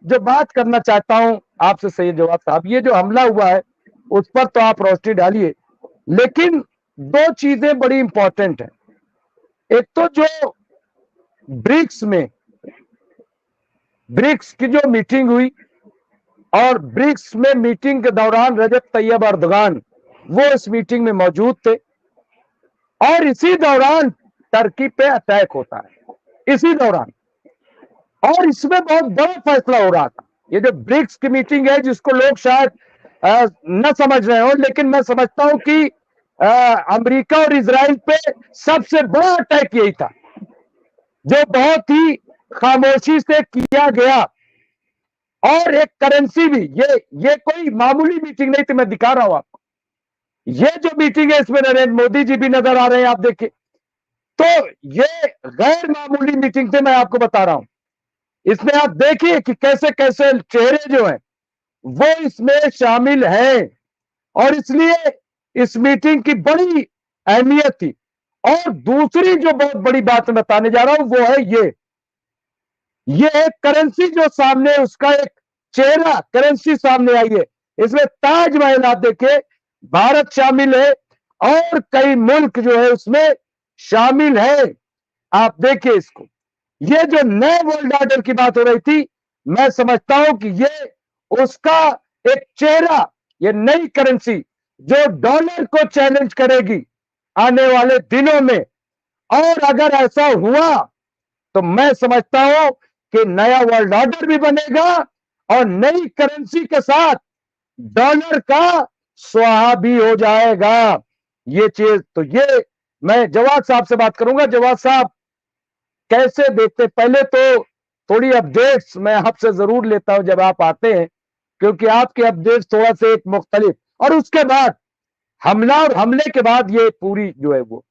जो बात करना चाहता हूं आपसे सैयद जवाद साहब, ये जो हमला हुआ है उस पर तो आप रोशनी डालिए, लेकिन दो चीजें बड़ी इंपॉर्टेंट है। एक तो जो ब्रिक्स में ब्रिक्स की जो मीटिंग हुई और ब्रिक्स में मीटिंग के दौरान रजब तैयब अर्दगान वो इस मीटिंग में मौजूद थे और इसी दौरान टर्की पे अटैक होता है, इसी दौरान। और इसमें बहुत बड़ा फैसला हो रहा था। ये जो ब्रिक्स की मीटिंग है जिसको लोग शायद न समझ रहे हो, लेकिन मैं समझता हूं कि अमेरिका और इजराइल पे सबसे बड़ा अटैक यही था, जो बहुत ही खामोशी से किया गया। और एक करेंसी भी, ये कोई मामूली मीटिंग नहीं थी, मैं दिखा रहा हूं आपको। ये जो मीटिंग है इसमें नरेंद्र मोदी जी भी नजर आ रहे हैं, आप देखिए। तो ये गैर मामूली मीटिंग थे, मैं आपको बता रहा हूं। इसमें आप देखिए कि कैसे कैसे चेहरे जो हैं वो इसमें शामिल हैं, और इसलिए इस मीटिंग की बड़ी अहमियत थी। और दूसरी जो बहुत बड़ी बात मैं बताने जा रहा हूं वो है ये एक करेंसी जो सामने, उसका एक चेहरा करेंसी सामने आई है। इसमें ताजमहल आप देखिए, भारत शामिल है और कई मुल्क जो है उसमें शामिल है। आप देखिए इसको, ये जो नए वर्ल्ड ऑर्डर की बात हो रही थी, मैं समझता हूं कि ये उसका एक चेहरा, ये नई करेंसी जो डॉलर को चैलेंज करेगी आने वाले दिनों में। और अगर ऐसा हुआ तो मैं समझता हूं कि नया वर्ल्ड ऑर्डर भी बनेगा और नई करेंसी के साथ डॉलर का स्वाहा भी हो जाएगा। ये चीज तो ये मैं जवाद साहब से बात करूंगा। जवाद साहब कैसे देखते, पहले तो थोड़ी अपडेट्स मैं आपसे जरूर लेता हूं जब आप आते हैं, क्योंकि आपके अपडेट्स थोड़ा से एक मुख्तलिफ, और उसके बाद हमला और हमले के बाद ये पूरी जो है वो।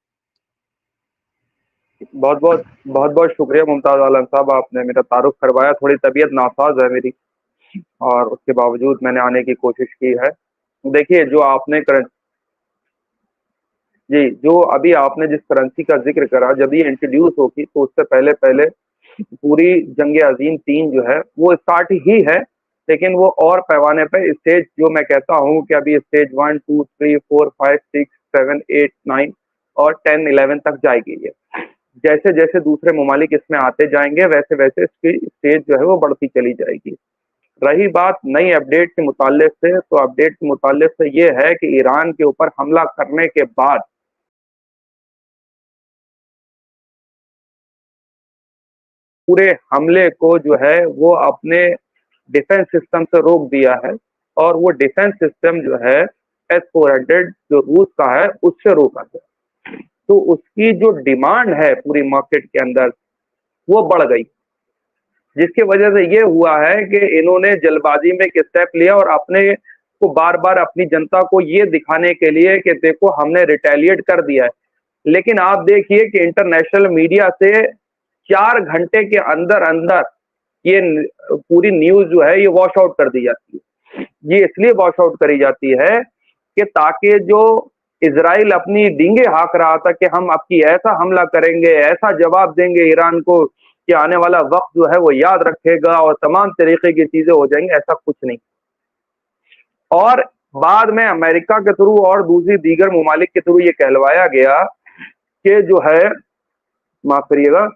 बहुत बहुत शुक्रिया मुमताज आलम साहब, आपने मेरा तारुफ करवाया। थोड़ी तबीयत नासाज है मेरी और उसके बावजूद मैंने आने की कोशिश की है। देखिए, जो आपने करंट जी, जो अभी आपने जिस करेंसी का जिक्र करा, जब ये इंट्रोड्यूस होगी तो उससे पहले पहले पूरी जंग अजीम 3 जो है वो स्टार्ट ही है, लेकिन वो और पैमाने पे स्टेज, जो मैं कहता हूँ कि अभी स्टेज 1 2 3 4 5 6 7 8 9 और 10 11 तक जाएगी। ये जैसे जैसे दूसरे ममालिक इसमें आते जाएंगे वैसे वैसे इसकी स्टेज जो है वो बढ़ती चली जाएगी। रही बात नई अपडेट के मुताल्लिक से, तो अपडेट के मुताल्लिक से ये है कि ईरान के ऊपर हमला करने के बाद पूरे हमले को जो है वो अपने डिफेंस सिस्टम से रोक दिया है, और वो डिफेंस सिस्टम जो है S-400 जो रूस का है उससे रोका गया। तो उसकी जो डिमांड है पूरी मार्केट के अंदर वो बढ़ गई, जिसकी वजह से ये हुआ है कि इन्होंने जल्दबाजी में एक स्टेप लिया और अपने को बार बार अपनी जनता को ये दिखाने के लिए कि देखो हमने रिटेलिएट कर दिया है। लेकिन आप देखिए कि इंटरनेशनल मीडिया से 4 घंटे के अंदर अंदर ये पूरी न्यूज जो है ये वॉश आउट कर दी जाती है। ये इसलिए वॉश आउट करी जाती है कि ताकि जो इजराइल अपनी डींगे हाँक रहा था कि हम आपकी ऐसा हमला करेंगे, ऐसा जवाब देंगे ईरान को कि आने वाला वक्त जो है वो याद रखेगा और तमाम तरीके की चीजें हो जाएंगी, ऐसा कुछ नहीं। और बाद में अमेरिका के थ्रू और दूसरी दीगर ममालिक के थ्रू ये कहलवाया गया कि जो है, माफ करिएगा,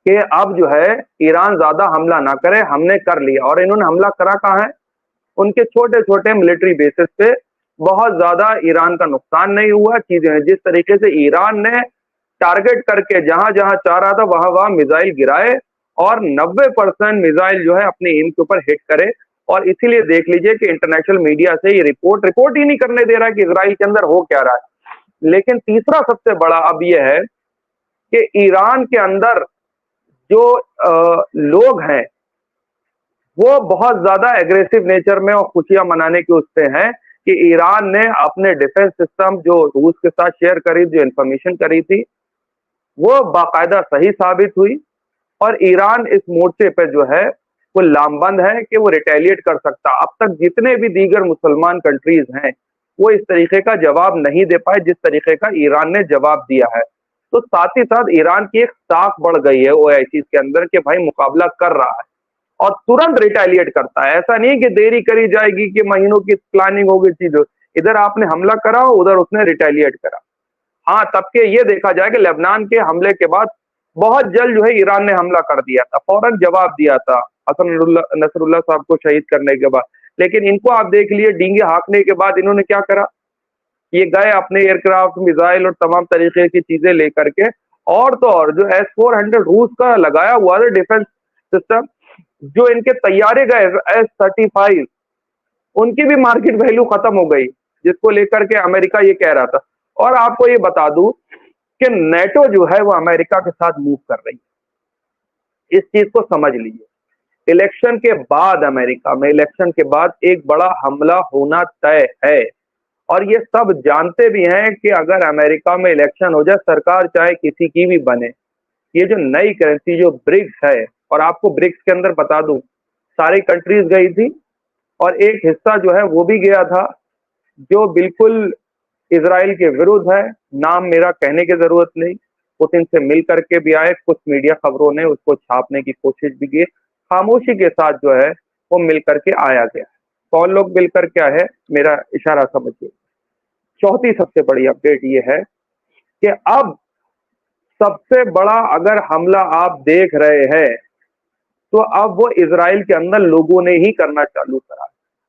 कि अब जो है ईरान ज्यादा हमला ना करे, हमने कर लिया। और इन्होंने हमला करा कहाँ है? उनके छोटे छोटे मिलिट्री बेसिस पे। बहुत ज्यादा ईरान का नुकसान नहीं हुआ। चीजें जिस तरीके से ईरान ने टारगेट करके जहां जहां चाह रहा था वहां वहां मिसाइल गिराए और 90% मिसाइल जो है अपने एम के ऊपर हिट करे। और इसीलिए देख लीजिए कि इंटरनेशनल मीडिया से ये रिपोर्ट ही नहीं करने दे रहा कि इजराइल के अंदर हो क्या रहा है। लेकिन तीसरा सबसे बड़ा अब यह है कि ईरान के अंदर जो लोग हैं वो बहुत ज्यादा एग्रेसिव नेचर में और खुशियां मनाने के उससे हैं कि ईरान ने अपने डिफेंस सिस्टम जो रूस के साथ शेयर करी, जो इंफॉर्मेशन करी थी, वो बाकायदा सही साबित हुई। और ईरान इस मोर्चे पे जो है वो लामबंद है कि वो रिटेलिएट कर सकता। अब तक जितने भी दीगर मुसलमान कंट्रीज हैं वो इस तरीके का जवाब नहीं दे पाए जिस तरीके का ईरान ने जवाब दिया है। तो साथ ही साथ ईरान की एक ताक बढ़ गई है ओआईसी के अंदर कि भाई मुकाबला कर रहा है। और तुरंत रिटेलिएट करता है। ऐसा नहीं कि देरी करी जाएगी कि महीनों की प्लानिंग होगी चीजों, इधर आपने हमला करा, उधर उसने रिटेलिएट करा। हाँ, तब के ये देखा जाए कि लेबनान के हमले के बाद बहुत जल्द जो है ईरान ने हमला कर दिया था, फौरन जवाब दिया था हसन नसरुल्लाह साहब को शहीद करने के बाद। लेकिन इनको आप देख लिए, डींगे हाँकने के बाद इन्होंने क्या करा, ये गए अपने एयरक्राफ्ट, मिसाइल और तमाम तरीके की चीजें लेकर के, और तो और जो S-400 रूस का लगाया हुआ था डिफेंस सिस्टम, जो इनके तैयारे गए S-35, उनकी भी मार्केट वैल्यू खत्म हो गई, जिसको लेकर के अमेरिका ये कह रहा था। और आपको ये बता दूं कि नेटो जो है वो अमेरिका के साथ मूव कर रही है, इस चीज को समझ लीजिए। इलेक्शन के बाद, अमेरिका में इलेक्शन के बाद एक बड़ा हमला होना तय है, और ये सब जानते भी हैं कि अगर अमेरिका में इलेक्शन हो जाए, सरकार चाहे किसी की भी बने, ये जो नई करेंसी जो ब्रिक्स है, और आपको ब्रिक्स के अंदर बता दूं सारी कंट्रीज गई थी, और एक हिस्सा जो है वो भी गया था जो बिल्कुल इजराइल के विरुद्ध है। नाम मेरा कहने की जरूरत नहीं, पुतिन से मिल करके भी आए, कुछ मीडिया खबरों ने उसको छापने की कोशिश भी की, खामोशी के साथ जो है वो मिल करके आया गया। कौन लोग मिल करके आए, मेरा इशारा समझिए। चौथी सबसे बड़ी अपडेट ये है कि अब सबसे बड़ा अगर हमला आप देख रहे हैं तो अब वो इजराइल के अंदर लोगों ने ही करना चालू करा।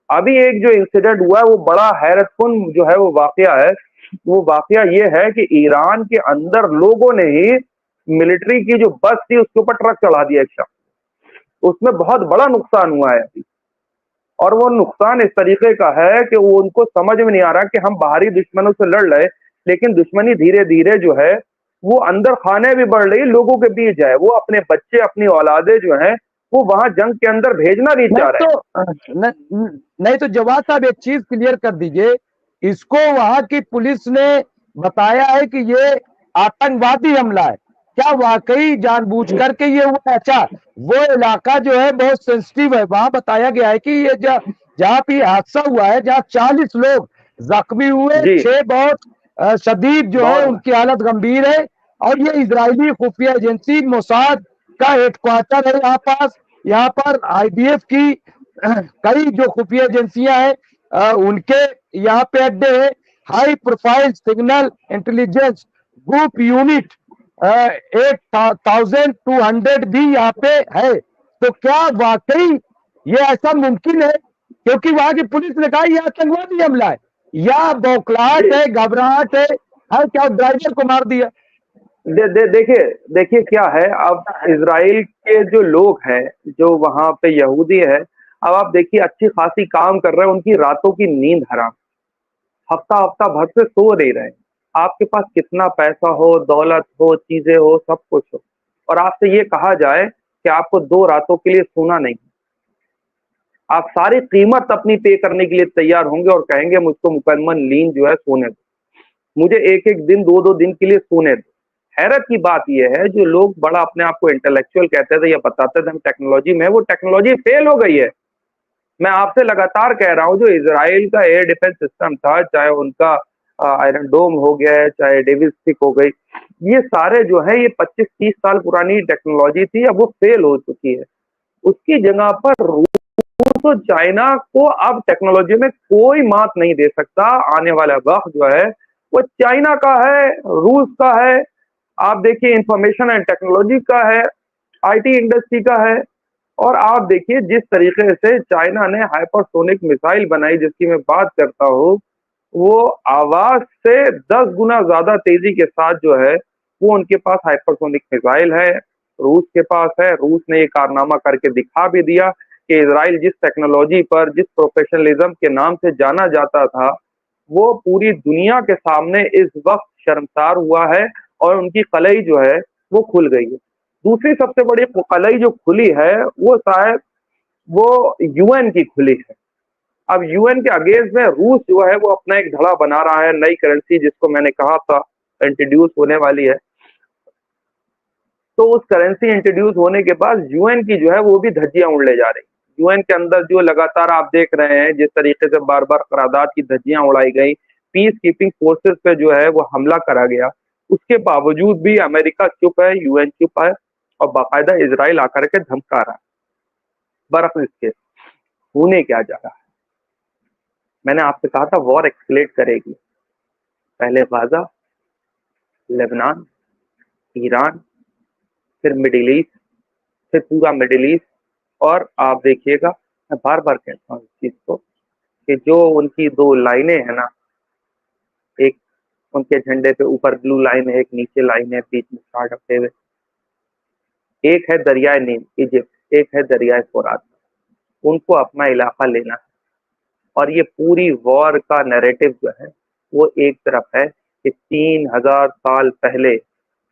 अभी एक जो इंसिडेंट हुआ है वो बड़ा हैरतकुन जो है वो वाकया है। वो वाकया ये है कि ईरान के अंदर लोगों ने ही मिलिट्री की जो बस थी उसके ऊपर ट्रक चढ़ा दिया एक शख्स, उसमें बहुत बड़ा नुकसान हुआ है। और वो नुकसान इस तरीके का है कि वो उनको समझ में नहीं आ रहा कि हम बाहरी दुश्मनों से लड़ रहे, लेकिन दुश्मनी धीरे धीरे जो है वो अंदर खाने भी बढ़ रही, लोगों के बीच है, वो अपने बच्चे अपनी औलादे जो है वो वहां जंग के अंदर भेजना नहीं चाह रहे। नहीं तो जवाब साहब एक चीज क्लियर कर दीजिए, इसको वहां की पुलिस ने बताया है कि ये आतंकवादी हमला है, क्या वाकई जानबूझ करके ये हुआ? अच्छा, वो इलाका जो है बहुत सेंसिटिव है, वहां बताया गया है कि ये जहाँ पे हादसा हुआ है, जहाँ 40 लोग जख्मी हुए, जी, 6 बहुत शदीद जो है बहुत उनकी हालत गंभीर है, और ये इजरायली खुफिया एजेंसी मोसाद का हेडक्वार्टर है यहाँ पास। यहाँ पर IDF की कई जो खुफिया एजेंसियां हैं उनके यहाँ पे अड्डे हैं। High profile signal intelligence group unit 8200 भी यहाँ पे है। तो क्या वाकई ये ऐसा मुमकिन है? क्योंकि वहां की पुलिस ने कहा यह आतंकवादी हमला है, या बौखलाहट है, घबराहट है, क्या ड्राइवर को मार दिया? देखिए देखिए क्या है, अब इजराइल के जो लोग हैं, जो वहां पे यहूदी है, अब आप देखिए अच्छी खासी काम कर रहे हैं, उनकी रातों की नींद हराम, हफ्ता हफ्ता भर से सो नहीं रहे। आपके पास कितना पैसा हो, दौलत हो, चीजें हो, सब कुछ हो, और आपसे ये कहा जाए कि आपको 2 रातों के लिए सोना नहीं, आप सारी कीमत अपनी पे करने के लिए तैयार होंगे और कहेंगे मुझको मुकम्मल नींद जो है सोने दो, मुझे एक एक दिन 2-2 दिन के लिए सोने दो। हैरत की बात यह है, जो लोग बड़ा अपने आप को इंटेलेक्चुअल कहते थे या बताते थे हम टेक्नोलॉजी में, वो टेक्नोलॉजी फेल हो गई है। मैं आपसे लगातार कह रहा हूं, जो इजराइल का एयर डिफेंस सिस्टम था, चाहे उनका आयरन डोम हो गया है, चाहे डेविल स्टिक हो गई, ये सारे जो है ये 25-30 साल पुरानी टेक्नोलॉजी थी, अब वो फेल हो चुकी है। उसकी जगह पर रूस और चाइना को अब टेक्नोलॉजी में कोई मात नहीं दे सकता। आने वाला वक्त जो है वो चाइना का है, रूस का है, आप देखिए इंफॉर्मेशन एंड टेक्नोलॉजी का है, IT इंडस्ट्री का है। और आप देखिए जिस तरीके से चाइना ने हाइपरसोनिक मिसाइल बनाई, जिसकी मैं बात करता हूँ, वो आवाज से 10 गुना ज्यादा तेजी के साथ जो है वो उनके पास हाइपरसोनिक मिसाइल है, रूस के पास है। रूस ने ये कारनामा करके दिखा भी दिया कि इजराइल जिस टेक्नोलॉजी पर, जिस प्रोफेशनलिज्म के नाम से जाना जाता था, वो पूरी दुनिया के सामने इस वक्त शर्मसार हुआ है, और उनकी कलई जो है वो खुल गई है। दूसरी सबसे बड़ी कलई जो खुली है वो शायद वो UN की खुली है। अब UN के अगेंस्ट में रूस जो है वो अपना एक धड़ा बना रहा है, नई करेंसी जिसको मैंने कहा था इंट्रोड्यूस होने वाली है। तो उस करेंसी इंट्रोड्यूस होने के बाद UN की जो है वो भी धज्जियां उड़ने जा रही। UN के अंदर जो लगातार आप देख रहे हैं जिस तरीके से बार बार करारदाद की धज्जियां उड़ाई गई, पीस कीपिंग फोर्सेस पे जो है वो हमला करा गया, उसके बावजूद भी अमेरिका चुप है, UN चुप है, और बाकायदा इजराइल आकर के धमका रहा है। बर्फ इसके होने क्या जा रहा है। मैंने आपसे कहा था वॉर एक्सकेलेट करेगी, पहले गाजा, लेबनान, ईरान, फिर मिडिल ईस्ट, फिर पूरा मिडिल ईस्ट। और आप देखिएगा, मैं बार बार कहता हूँ इस चीज को कि जो उनकी दो लाइनें हैं ना, एक उनके झंडे पे ऊपर ब्लू लाइन है, एक नीचे लाइन है, बीच में स्टार ढके हुए, एक है दरियाए नील इजिप्ट, एक है दरियाए फुरात। उनको अपना इलाका लेना है। और ये पूरी वॉर का नैरेटिव जो है वो एक तरफ है कि 3000 साल पहले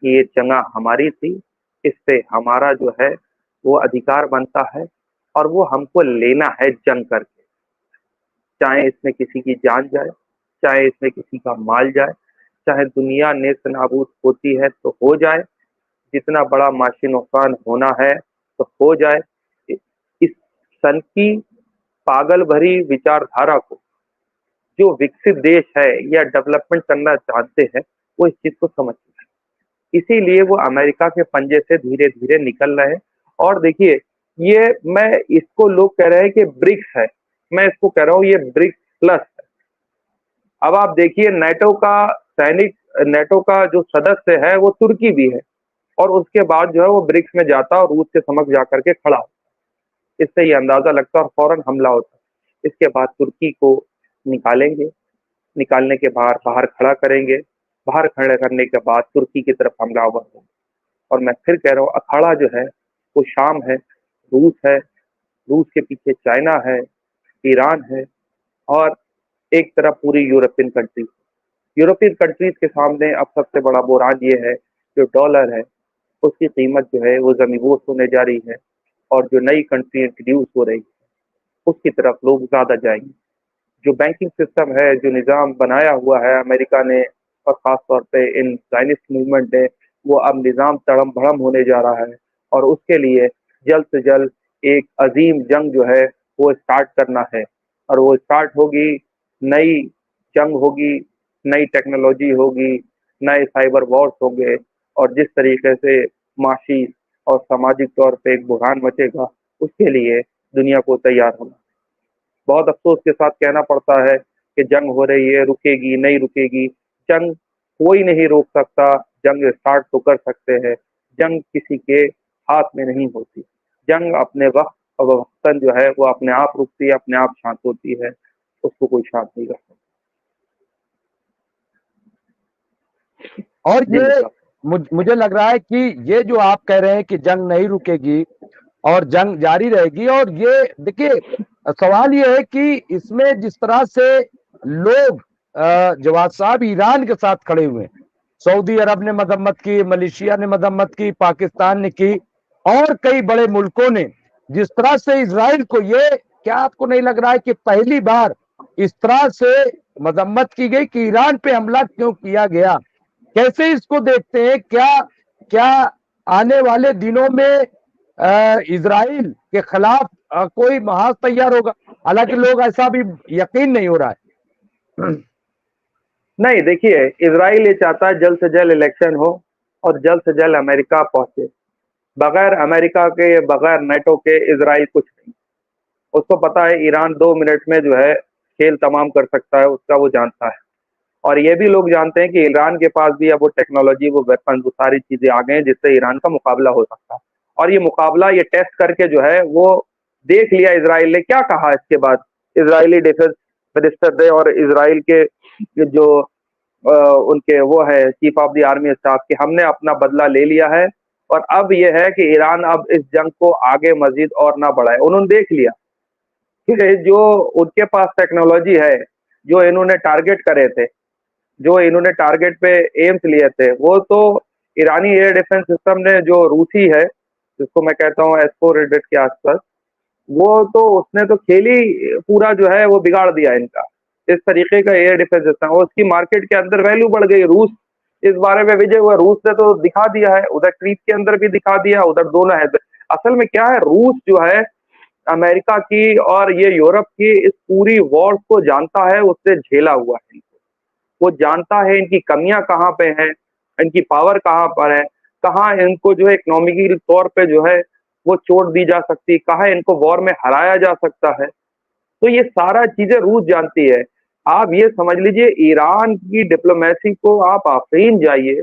ये जगह हमारी थी, इस पे हमारा जो है वो अधिकार बनता है और वो हमको लेना है जंग करके, चाहे इसमें किसी की जान जाए, चाहे इसमें किसी का माल जाए, चाहे दुनिया नेस्त नाबूद होती है तो हो जाए, जितना बड़ा माशी नुकसान होना है तो हो जाए। इस सन की पागल भरी विचारधारा को जो विकसित देश है या डेवलपमेंट करना चाहते हैं वो इस चीज को समझते हैं, इसीलिए वो अमेरिका के पंजे से धीरे धीरे निकल रहे हैं। और देखिए, ये मैं इसको लोग कह रहे हैं कि ब्रिक्स है, मैं इसको कह रहा हूँ ये ब्रिक्स प्लस है। अब आप देखिए, नेटो का जो सदस्य है वो तुर्की भी है, और उसके बाद जो है वो ब्रिक्स में जाता है और रूस के समक्ष जाकर के खड़ा होता है। इससे ये अंदाजा लगता है और फौरन हमला होता है। इसके बाद तुर्की को निकालेंगे, निकालने के बाहर खड़ा करेंगे, बाहर खड़े करने के बाद तुर्की की तरफ हमलावर होंगे। और मैं फिर कह रहा हूँ, अखाड़ा जो है वो शाम है, रूस है, रूस के पीछे चाइना है, ईरान है, और एक तरफ पूरी यूरोपियन कंट्रीज। यूरोपियन कंट्रीज के सामने अब सबसे बड़ा बुरान ये है जो डॉलर है, उसकी कीमत जो है वो ज़मीबोस होने जा रही है, और जो नई कंट्री इंट्रोड्यूस हो रही है उसकी तरफ लोग ज़्यादा जाएंगे। जो बैंकिंग सिस्टम है, जो निज़ाम बनाया हुआ है अमेरिका ने और ख़ास तौर पे इन ज़ायनिस्ट मूवमेंट ने, वो अब निज़ाम तड़म भड़म होने जा रहा है। और उसके लिए जल्द से जल्द एक अजीम जंग जो है वो स्टार्ट करना है, और वो स्टार्ट होगी, नई जंग होगी, नई टेक्नोलॉजी होगी, नए साइबर वॉर्स होंगे, और जिस तरीके से माशी और सामाजिक तौर पे एक बुरहान मचेगा, उसके लिए दुनिया को तैयार होना। बहुत अफसोस के साथ कहना पड़ता है कि जंग हो रही है, रुकेगी नहीं रुकेगी। जंग कोई नहीं रोक सकता, जंग स्टार्ट तो कर सकते हैं, जंग किसी के हाथ में नहीं होती। जंग अपने वक्त और वक्तन जो है वो अपने आप रुकती है, अपने आप शांत होती है, उसको कोई शांत नहीं कर सकता। और जी ये साहब। मुझे लग रहा है कि ये जो आप कह रहे हैं कि जंग नहीं रुकेगी और जंग जारी रहेगी, और ये देखिए, सवाल ये है कि इसमें जिस तरह से लोग जवाद साहब ईरान के साथ खड़े हुए हैं, सऊदी अरब ने मजम्मत की, मलेशिया ने मजम्मत की, पाकिस्तान ने की, और कई बड़े मुल्कों ने जिस तरह से इजराइल को, ये क्या आपको नहीं लग रहा है कि पहली बार इस तरह से मजम्मत की गई कि ईरान पे हमला क्यों किया गया? कैसे इसको देखते हैं? क्या क्या आने वाले दिनों में इजराइल के खिलाफ कोई महाज तैयार होगा? हालांकि लोग ऐसा भी यकीन नहीं हो रहा है। नहीं, देखिए, इजराइल ये चाहता है जल्द से जल्द इलेक्शन हो और जल्द से जल्द अमेरिका पहुंचे। बगैर अमेरिका के, बगैर नेटो के इजराइल कुछ नहीं। उसको पता है ईरान 2 मिनट में जो है खेल तमाम कर सकता है, उसका वो जानता है। और ये भी लोग जानते हैं कि ईरान के पास भी अब वो टेक्नोलॉजी, वो वेपन, वो सारी चीजें आ गए हैं जिससे ईरान का मुकाबला हो सकता है। और ये मुकाबला, ये टेस्ट करके जो है वो देख लिया इजराइल ने। क्या कहा इसके बाद इजरायली डिफेंस मिनिस्टर ने, और इजराइल के जो उनके वो है chief of the army staff, कि हमने अपना बदला ले लिया है, और अब ये है कि ईरान अब इस जंग को आगे मजीद और ना बढ़ाए। उन्होंने देख लिया कि जो उनके पास टेक्नोलॉजी है, जो इन्होंने टारगेट करे थे, जो इन्होंने टारगेट पे एम्स लिए थे, वो तो ईरानी एयर डिफेंस सिस्टम ने, जो रूसी है जिसको मैं कहता हूँ S-400 के आसपास, वो तो उसने तो खेल ही पूरा जो है वो बिगाड़ दिया इनका। इस तरीके का एयर डिफेंस सिस्टम, और उसकी मार्केट के अंदर वैल्यू बढ़ गई। रूस इस बारे में विजय हुआ, रूस ने तो दिखा दिया है, उधर ट्वीट के अंदर भी दिखा दिया, उधर दोनों है। असल में क्या है, रूस जो है अमेरिका की और ये यूरोप की इस पूरी वॉर को जानता है, उससे झेला हुआ है। वो जानता है इनकी कमियां कहाँ पे हैं, इनकी पावर कहाँ पर है, कहाँ इनको जो है इकोनॉमिकली तौर पे जो है वो चोट दी जा सकती है, कहाँ इनको वॉर में हराया जा सकता है। तो ये सारा चीजें रूस जानती है। आप ये समझ लीजिए ईरान की डिप्लोमेसी को आप आफरीन जाइए,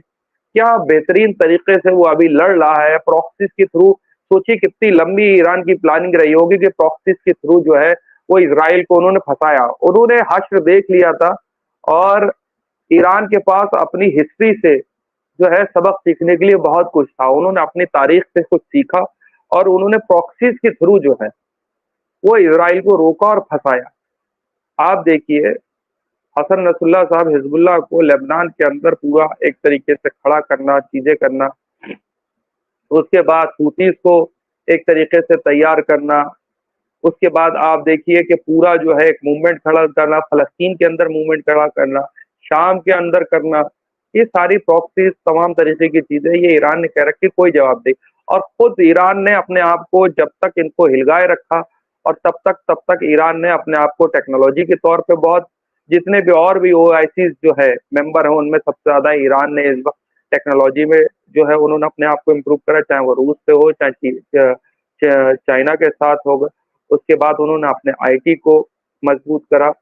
क्या बेहतरीन तरीके से वो अभी लड़ रहा है प्रॉक्सीज के थ्रू। सोचिए कितनी लंबी ईरान की प्लानिंग रही होगी कि प्रॉक्सीज के थ्रू जो है वो इसराइल को उन्होंने फंसाया। उन्होंने हश्र देख लिया था और ईरान के पास अपनी हिस्ट्री से जो है सबक सीखने के लिए बहुत कुछ था। उन्होंने अपनी तारीख से कुछ सीखा और उन्होंने प्रॉक्सीज के थ्रू जो है वो इसराइल को रोका और फंसाया। आप देखिए हसन नसरुल्लाह साहब हिजबुल्लाह को लेबनान के अंदर पूरा एक तरीके से खड़ा करना, चीजें करना, उसके बाद हूतीस को एक तरीके से तैयार करना, उसके बाद आप देखिए कि पूरा जो है एक मूवमेंट खड़ा करना, फलस्तीन के अंदर मूवमेंट खड़ा करना, शाम के अंदर करना, ये सारी प्रॉक्सीज तमाम तरीके की चीजें ये ईरान ने कह रखी, कोई जवाब दे। और खुद ईरान ने अपने आप को जब तक इनको हिलगाए रखा और तब तक ईरान ने अपने आप को टेक्नोलॉजी के तौर पे बहुत, जितने भी और भी ओआईसी जो है मेंबर हैं उनमें सबसे ज्यादा ईरान ने इस वक्त टेक्नोलॉजी में जो है उन्होंने अपने आप को इम्प्रूव करा, चाहे वो रूस से हो चाहे चाइना के साथ होगा। उसके बाद उन्होंने अपने आईटी को मजबूत करा,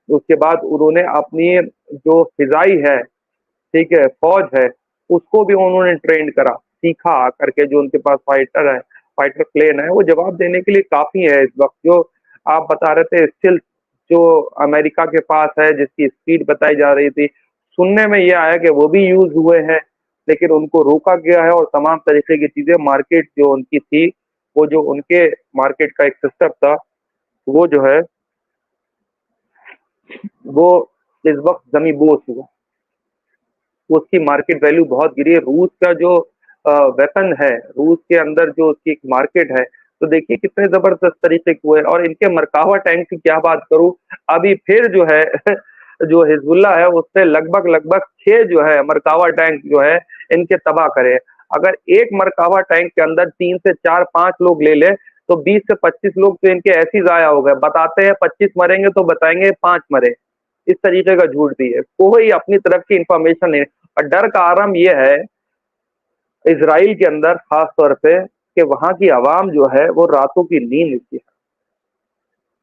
उसके बाद उन्होंने अपनी जो फिजाई है, ठीक है, फौज है, उसको भी उन्होंने ट्रेन करा, सीखा करके जो उनके पास फाइटर है, फाइटर प्लेन है, वो जवाब देने के लिए काफी है इस वक्त। जो आप बता रहे थे स्टिल जो अमेरिका के पास है जिसकी स्पीड बताई जा रही थी, सुनने में ये आया कि वो भी यूज हुए हैं लेकिन उनको रोका गया है और तमाम तरीके की चीजें मार्केट जो उनकी थी, वो जो उनके मार्केट का एक सिस्टम था वो जो है वो इस वक्त जमी बोस हुआ, उसकी मार्केट वैल्यू बहुत गिरी है। रूस का जो वेपन है, रूस के अंदर जो उसकी एक मार्केट है, तो देखिए कितने जबरदस्त तरीके के हुए। और इनके मरकावा टैंक की क्या बात करूं, अभी फिर जो है जो हिजबुल्ला है उससे लगभग लगभग 6 जो है मरकावा टैंक जो है इनके तबाह करे। अगर एक मरकावा टैंक के अंदर 3 से 4 5 लोग ले ले तो 20 से 25 लोग तो इनके ऐसे ही जाया हो गए। बताते हैं 25 मरेंगे तो बताएंगे 5 मरे, इस तरीके का झूठ भी है, कोई अपनी तरफ की इंफॉर्मेशन नहीं। और डर का आरंभ यह है इसराइल के अंदर खास तौर पे कि वहां की आवाम जो है वो रातों की नींद की है,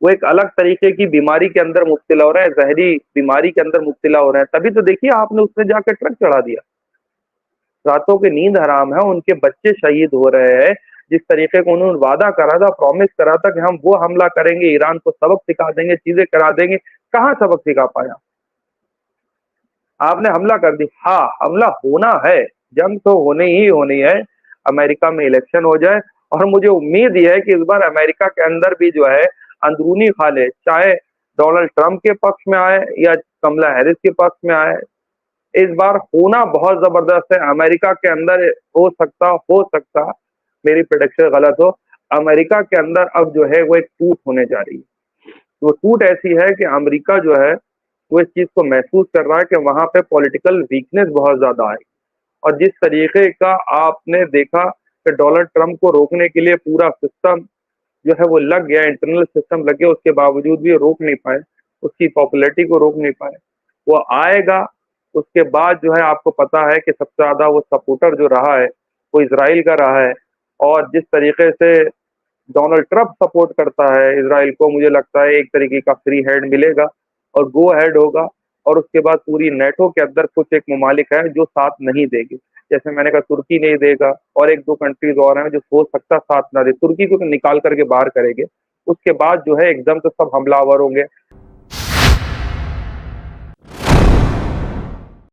वो एक अलग तरीके की बीमारी के अंदर मुब्तला हो रहा है, जहरी बीमारी के अंदर मुब्तला हो रहे हैं। तभी तो देखिए आपने उसने जाकर ट्रक चढ़ा दिया, रातों की नींद हराम है, उनके बच्चे शहीद हो रहे हैं। जिस तरीके को उन्होंने वादा करा था, प्रॉमिस करा था कि हम वो हमला करेंगे, ईरान को सबक सिखा देंगे, चीजें करा देंगे, कहाँ सबक सिखा पाया। आपने हमला कर दी, हाँ हमला होना है, जंग तो होनी ही होनी है, अमेरिका में इलेक्शन हो जाए और मुझे उम्मीद यह है कि इस बार अमेरिका के अंदर भी जो है अंदरूनी खाले, चाहे डोनाल्ड ट्रंप के पक्ष में आए या कमला हैरिस के पक्ष में आए, इस बार होना बहुत जबरदस्त है। अमेरिका के अंदर हो सकता मेरी प्रेडिक्शन गलत हो, अमेरिका के अंदर अब जो है वो एक टूट होने जा रही है। वो टूट ऐसी है कि अमेरिका जो है वो इस चीज को महसूस कर रहा है कि वहां पे पॉलिटिकल वीकनेस बहुत ज्यादा आई। और जिस तरीके का आपने देखा कि डोनाल्ड ट्रंप को रोकने के लिए पूरा सिस्टम जो है वो लग गया, इंटरनल सिस्टम लग गया, उसके बावजूद भी रोक नहीं पाए, उसकी पॉपुलैरिटी को रोक नहीं पाए। वो आएगा, उसके बाद जो है आपको पता है कि सबसे ज्यादा वो सपोर्टर जो रहा है वो इसराइल का रहा है। और जिस तरीके से डोनाल्ड ट्रंप सपोर्ट करता है इसराइल को, मुझे लगता है एक तरीके का फ्री हेड मिलेगा और गो हेड होगा। और उसके बाद पूरी नेटो के अंदर कुछ एक ममालिक है जो साथ नहीं देगी, जैसे मैंने कहा तुर्की नहीं देगा और एक दो कंट्रीज और हैं जो हो सकता साथ ना दे, तुर्की को निकाल करके बाहर करेंगे, उसके बाद जो है एकदम से सब हमलावर होंगे।